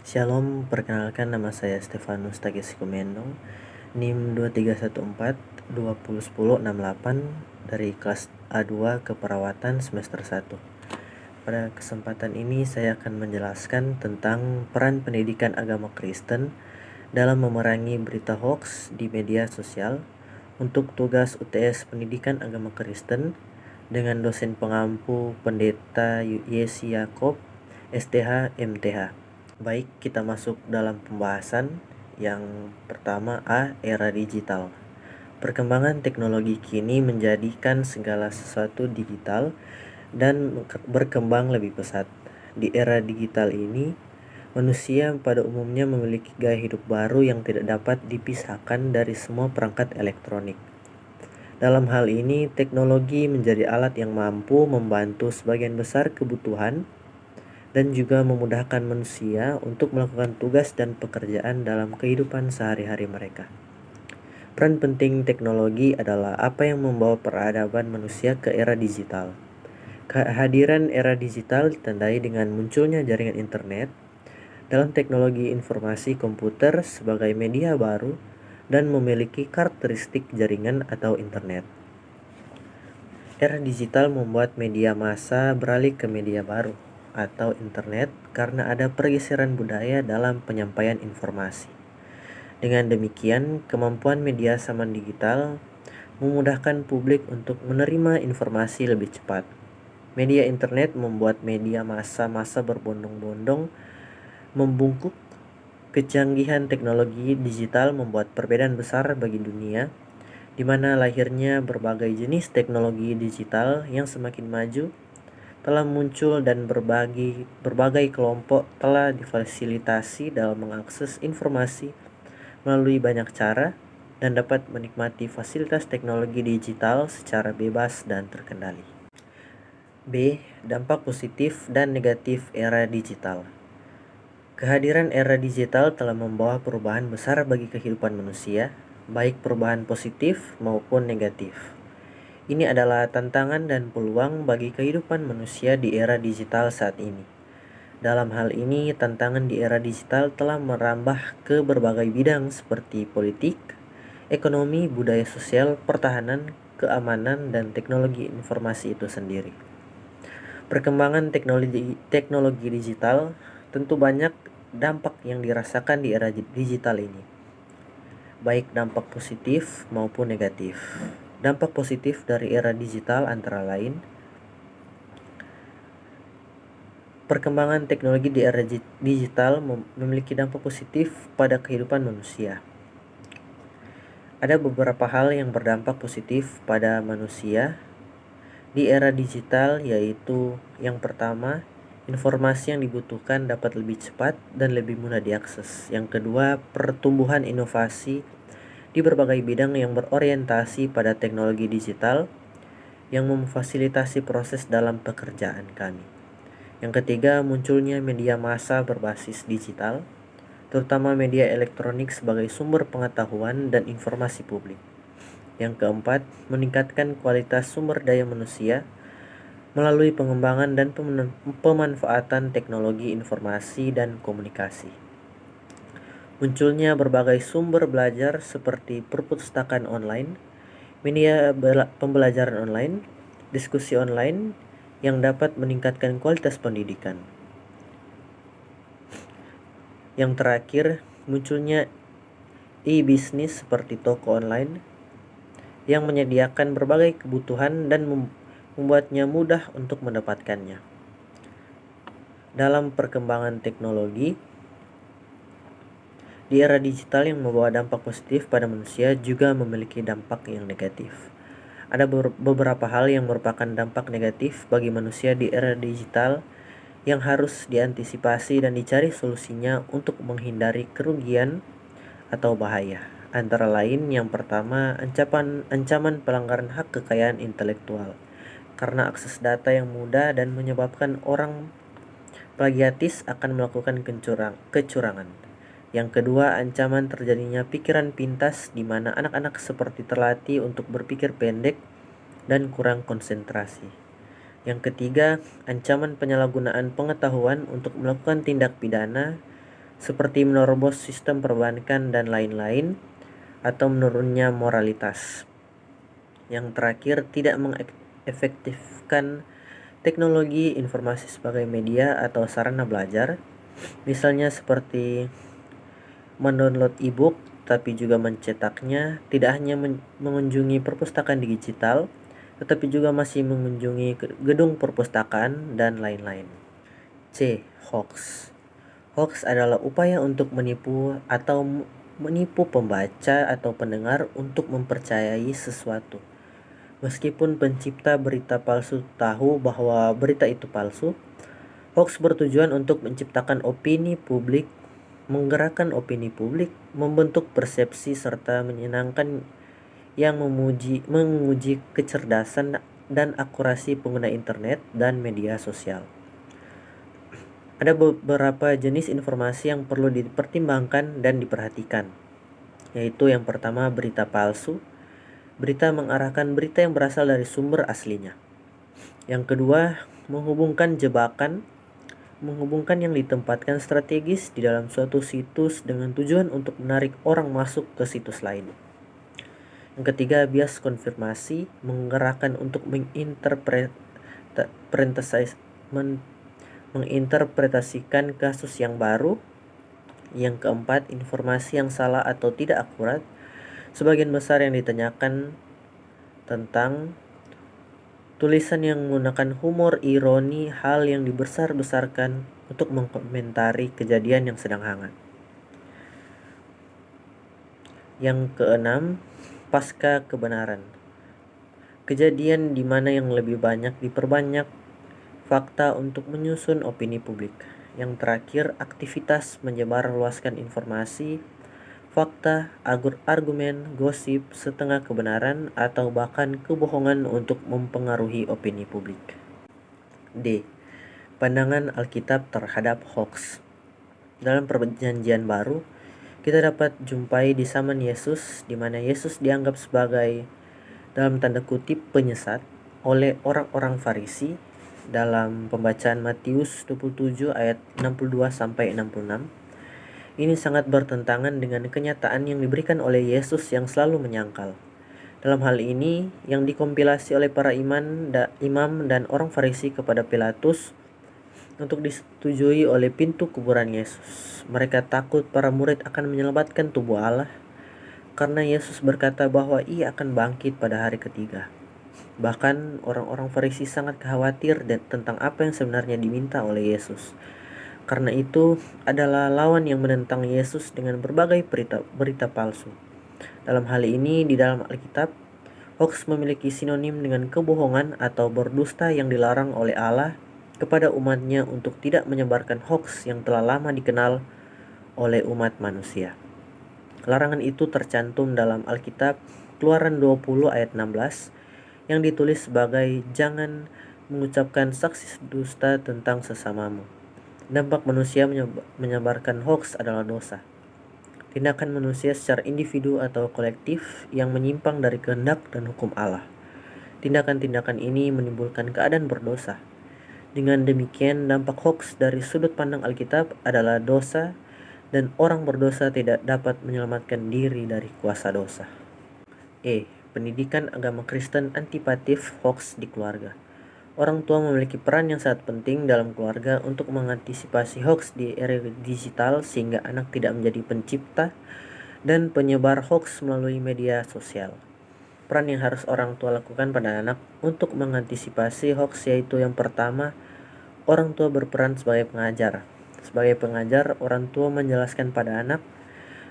Shalom, perkenalkan nama saya Stefanus Tagis Kumendong, NIM 2314 2010 68 dari kelas A2 Keperawatan semester 1. Pada kesempatan ini saya akan menjelaskan tentang peran pendidikan agama Kristen dalam memerangi berita hoax di media sosial untuk tugas UTS Pendidikan Agama Kristen dengan dosen pengampu Pendeta Yesi Yakob, STH, MTH. Baik, kita masuk dalam pembahasan. Yang pertama, era digital. Perkembangan teknologi kini menjadikan segala sesuatu digital dan berkembang lebih pesat. Di era digital ini, manusia pada umumnya memiliki gaya hidup baru yang tidak dapat dipisahkan dari semua perangkat elektronik. Dalam hal ini, teknologi menjadi alat yang mampu membantu sebagian besar kebutuhan dan juga memudahkan manusia untuk melakukan tugas dan pekerjaan dalam kehidupan sehari-hari mereka. Peran penting teknologi adalah apa yang membawa peradaban manusia ke era digital. Kehadiran era digital ditandai dengan munculnya jaringan internet dalam teknologi informasi komputer sebagai media baru dan memiliki karakteristik jaringan atau internet. Era digital membuat media massa beralih ke media baru atau internet karena ada pergeseran budaya dalam penyampaian informasi. Dengan demikian, kemampuan media zaman digital memudahkan publik untuk menerima informasi lebih cepat. Media internet membuat media massa berbondong-bondong membungkuk. Kecanggihan teknologi digital membuat perbedaan besar bagi dunia, di mana lahirnya berbagai jenis teknologi digital yang semakin maju telah muncul dan berbagai kelompok telah difasilitasi dalam mengakses informasi melalui banyak cara dan dapat menikmati fasilitas teknologi digital secara bebas dan terkendali. B. Dampak positif dan negatif era digital. Kehadiran era digital telah membawa perubahan besar bagi kehidupan manusia, baik perubahan positif maupun negatif. Ini adalah tantangan dan peluang bagi kehidupan manusia di era digital saat ini. Dalam hal ini, tantangan di era digital telah merambah ke berbagai bidang seperti politik, ekonomi, budaya sosial, pertahanan, keamanan, dan teknologi informasi itu sendiri. Perkembangan teknologi digital tentu banyak dampak yang dirasakan di era digital ini, baik dampak positif maupun negatif. Dampak positif dari era digital antara lain, perkembangan teknologi di era digital memiliki dampak positif pada kehidupan manusia. Ada beberapa hal yang berdampak positif pada manusia di era digital, yaitu yang pertama, informasi yang dibutuhkan dapat lebih cepat dan lebih mudah diakses. Yang kedua, pertumbuhan inovasi di berbagai bidang yang berorientasi pada teknologi digital yang memfasilitasi proses dalam pekerjaan kami. Yang ketiga, munculnya media massa berbasis digital, terutama media elektronik sebagai sumber pengetahuan dan informasi publik. Yang keempat, meningkatkan kualitas sumber daya manusia melalui pengembangan dan pemanfaatan teknologi informasi dan komunikasi. Munculnya berbagai sumber belajar seperti perpustakaan online, media pembelajaran online, diskusi online yang dapat meningkatkan kualitas pendidikan. Yang terakhir, munculnya e-bisnis seperti toko online yang menyediakan berbagai kebutuhan dan membuatnya mudah untuk mendapatkannya. Dalam perkembangan teknologi di era digital yang membawa dampak positif pada manusia juga memiliki dampak yang negatif. Ada beberapa hal yang merupakan dampak negatif bagi manusia di era digital yang harus diantisipasi dan dicari solusinya untuk menghindari kerugian atau bahaya. Antara lain, yang pertama, ancaman pelanggaran hak kekayaan intelektual karena akses data yang mudah dan menyebabkan orang plagiatis akan melakukan kecurangan. Yang kedua, ancaman terjadinya pikiran pintas di mana anak-anak seperti terlatih untuk berpikir pendek dan kurang konsentrasi. Yang ketiga, ancaman penyalahgunaan pengetahuan untuk melakukan tindak pidana seperti menerobos sistem perbankan dan lain-lain, atau menurunnya moralitas. Yang terakhir, tidak mengefektifkan teknologi informasi sebagai media atau sarana belajar, misalnya seperti mendownload e-book tapi juga mencetaknya, tidak hanya mengunjungi perpustakaan digital, tetapi juga masih mengunjungi gedung perpustakaan dan lain-lain. C. Hoax. Hoax adalah upaya untuk menipu atau menipu pembaca atau pendengar untuk mempercayai sesuatu. Meskipun pencipta berita palsu tahu bahwa berita itu palsu, hoax bertujuan untuk menciptakan opini publik, menggerakkan opini publik, membentuk persepsi, serta menyenangkan yang menguji kecerdasan dan akurasi pengguna internet dan media sosial. Ada beberapa jenis informasi yang perlu dipertimbangkan dan diperhatikan, yaitu yang pertama, berita palsu. Berita mengarahkan berita yang berasal dari sumber aslinya. Yang kedua, menghubungkan yang ditempatkan strategis di dalam suatu situs dengan tujuan untuk menarik orang masuk ke situs lain. Yang ketiga, bias konfirmasi, menggerakkan untuk menginterpretasikan kasus yang baru. Yang keempat, informasi yang salah atau tidak akurat. Sebagian besar yang ditanyakan tentang tulisan yang menggunakan humor, ironi, hal yang dibesar-besarkan untuk mengkomentari kejadian yang sedang hangat. Yang keenam, pasca kebenaran. Kejadian di mana yang lebih banyak diperbanyak fakta untuk menyusun opini publik. Yang terakhir, aktivitas menyebarluaskan informasi, fakta, argumen, gosip, setengah kebenaran, atau bahkan kebohongan untuk mempengaruhi opini publik. D. Pandangan Alkitab terhadap hoax. Dalam Perjanjian Baru, kita dapat jumpai di zaman Yesus, di mana Yesus dianggap sebagai, dalam tanda kutip, penyesat oleh orang-orang Farisi. Dalam pembacaan Matius 27 ayat 62 sampai 66. Ini sangat bertentangan dengan kenyataan yang diberikan oleh Yesus yang selalu menyangkal. Dalam hal ini, yang dikompilasi oleh para imam dan orang Farisi kepada Pilatus untuk disetujui oleh pintu kuburan Yesus. Mereka takut para murid akan menyelamatkan tubuh Allah, karena Yesus berkata bahwa ia akan bangkit pada hari ketiga. Bahkan orang-orang Farisi sangat khawatir tentang apa yang sebenarnya diminta oleh Yesus. Karena itu adalah lawan yang menentang Yesus dengan berbagai berita palsu. Dalam hal ini, di dalam Alkitab, hoax memiliki sinonim dengan kebohongan atau berdusta yang dilarang oleh Allah kepada umatnya untuk tidak menyebarkan hoax yang telah lama dikenal oleh umat manusia. Larangan itu tercantum dalam Alkitab Keluaran 20 ayat 16 yang ditulis sebagai jangan mengucapkan saksi dusta tentang sesamamu. Dampak manusia menyebarkan hoax adalah dosa. Tindakan manusia secara individu atau kolektif yang menyimpang dari kehendak dan hukum Allah. Tindakan-tindakan ini menimbulkan keadaan berdosa. Dengan demikian, dampak hoax dari sudut pandang Alkitab adalah dosa, dan orang berdosa tidak dapat menyelamatkan diri dari kuasa dosa. E. Pendidikan agama Kristen antipatif hoax di keluarga. Orang tua memiliki peran yang sangat penting dalam keluarga untuk mengantisipasi hoax di era digital sehingga anak tidak menjadi pencipta dan penyebar hoax melalui media sosial. Peran yang harus orang tua lakukan pada anak untuk mengantisipasi hoax yaitu yang pertama, orang tua berperan sebagai pengajar. Sebagai pengajar, orang tua menjelaskan pada anak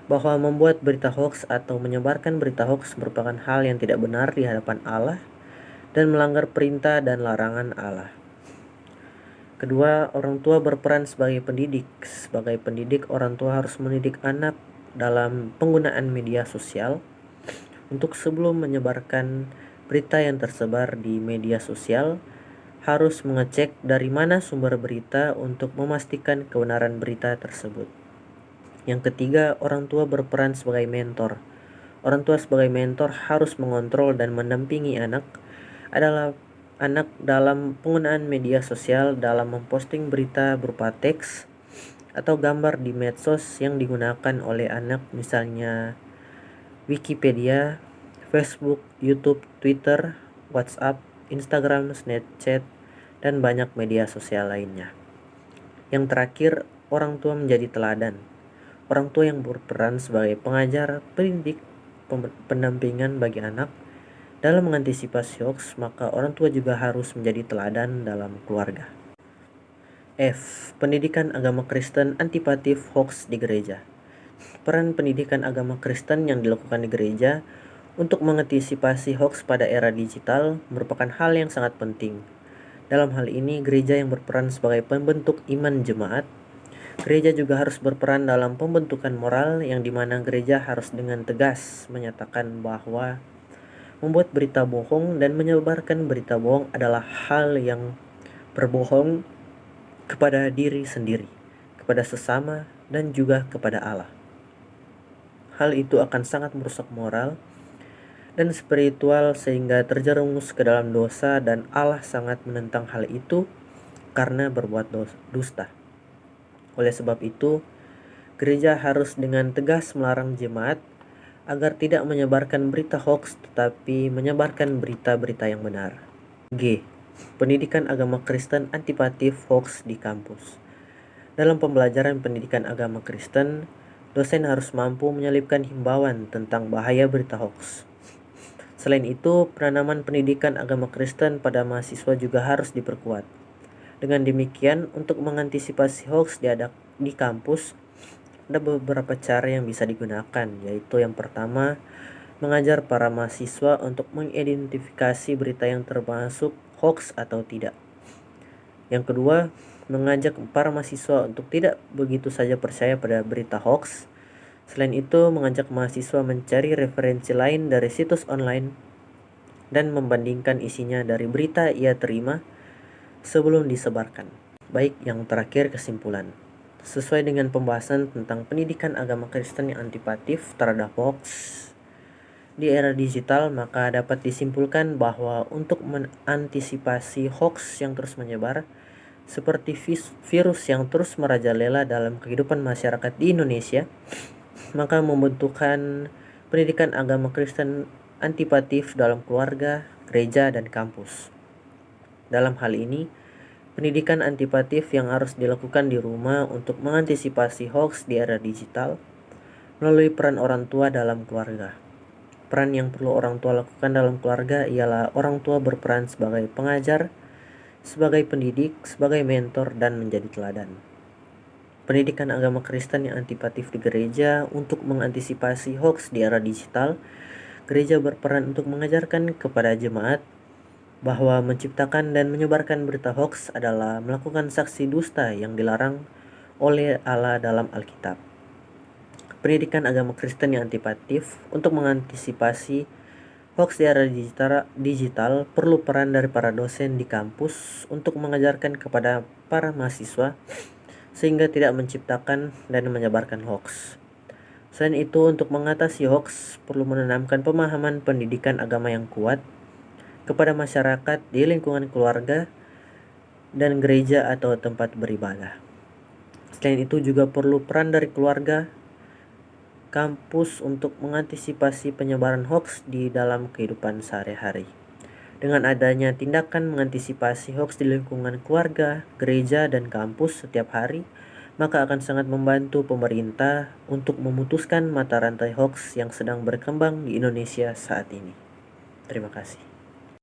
bahwa membuat berita hoax atau menyebarkan berita hoax merupakan hal yang tidak benar di hadapan Allah dan melanggar perintah dan larangan Allah. Kedua, orang tua berperan sebagai pendidik. Sebagai pendidik, orang tua harus mendidik anak dalam penggunaan media sosial untuk sebelum menyebarkan berita yang tersebar di media sosial, harus mengecek dari mana sumber berita untuk memastikan kebenaran berita tersebut. Yang ketiga, orang tua berperan sebagai mentor. Orang tua sebagai mentor harus mengontrol dan mendampingi anak dalam penggunaan media sosial dalam memposting berita berupa teks atau gambar di medsos yang digunakan oleh anak, misalnya Wikipedia, Facebook, YouTube, Twitter, WhatsApp, Instagram, Snapchat, dan banyak media sosial lainnya. Yang terakhir, orang tua menjadi teladan. Orang tua yang berperan sebagai pengajar, pendidik, pendampingan bagi anak dalam mengantisipasi hoax, maka orang tua juga harus menjadi teladan dalam keluarga. F. Pendidikan agama Kristen antipatif hoax di gereja. Peran pendidikan agama Kristen yang dilakukan di gereja untuk mengantisipasi hoax pada era digital merupakan hal yang sangat penting. Dalam hal ini, gereja yang berperan sebagai pembentuk iman jemaat. Gereja juga harus berperan dalam pembentukan moral, yang dimana gereja harus dengan tegas menyatakan bahwa membuat berita bohong dan menyebarkan berita bohong adalah hal yang berbohong kepada diri sendiri, kepada sesama, dan juga kepada Allah. Hal itu akan sangat merusak moral dan spiritual sehingga terjerumus ke dalam dosa, dan Allah sangat menentang hal itu karena berbuat dusta. Oleh sebab itu, gereja harus dengan tegas melarang jemaat agar tidak menyebarkan berita hoax tetapi menyebarkan berita-berita yang benar. G. Pendidikan agama Kristen antipatif hoax di kampus. Dalam pembelajaran pendidikan agama Kristen, dosen harus mampu menyelipkan himbauan tentang bahaya berita hoax. Selain itu, penanaman pendidikan agama Kristen pada mahasiswa juga harus diperkuat. Dengan demikian, untuk mengantisipasi hoax di kampus, ada beberapa cara yang bisa digunakan, yaitu yang pertama, mengajar para mahasiswa untuk mengidentifikasi berita yang termasuk hoax atau tidak. Yang kedua, mengajak para mahasiswa untuk tidak begitu saja percaya pada berita hoax. Selain itu, mengajak mahasiswa mencari referensi lain dari situs online dan membandingkan isinya dari berita ia terima sebelum disebarkan. Baik, yang terakhir kesimpulan. Sesuai dengan pembahasan tentang pendidikan agama Kristen yang antipatif terhadap hoax di era digital, maka dapat disimpulkan bahwa untuk mengantisipasi hoax yang terus menyebar, seperti virus yang terus merajalela dalam kehidupan masyarakat di Indonesia, maka membutuhkan pendidikan agama Kristen antipatif dalam keluarga, gereja, dan kampus. Dalam hal ini, pendidikan antipatif yang harus dilakukan di rumah untuk mengantisipasi hoax di era digital melalui peran orang tua dalam keluarga. Peran yang perlu orang tua lakukan dalam keluarga ialah orang tua berperan sebagai pengajar, sebagai pendidik, sebagai mentor, dan menjadi teladan. Pendidikan agama Kristen yang antipatif di gereja untuk mengantisipasi hoax di era digital, gereja berperan untuk mengajarkan kepada jemaat bahwa menciptakan dan menyebarkan berita hoax adalah melakukan saksi dusta yang dilarang oleh Allah dalam Alkitab. Pendidikan agama Kristen yang antipatif untuk mengantisipasi hoax di era digital perlu peran dari para dosen di kampus untuk mengajarkan kepada para mahasiswa sehingga tidak menciptakan dan menyebarkan hoax. Selain itu, untuk mengatasi hoax perlu menanamkan pemahaman pendidikan agama yang kuat kepada masyarakat di lingkungan keluarga dan gereja atau tempat beribadah. Selain itu juga perlu peran dari keluarga, kampus untuk mengantisipasi penyebaran hoax di dalam kehidupan sehari-hari. Dengan adanya tindakan mengantisipasi hoax di lingkungan keluarga, gereja, dan kampus setiap hari, maka akan sangat membantu pemerintah untuk memutuskan mata rantai hoax yang sedang berkembang di Indonesia saat ini. Terima kasih.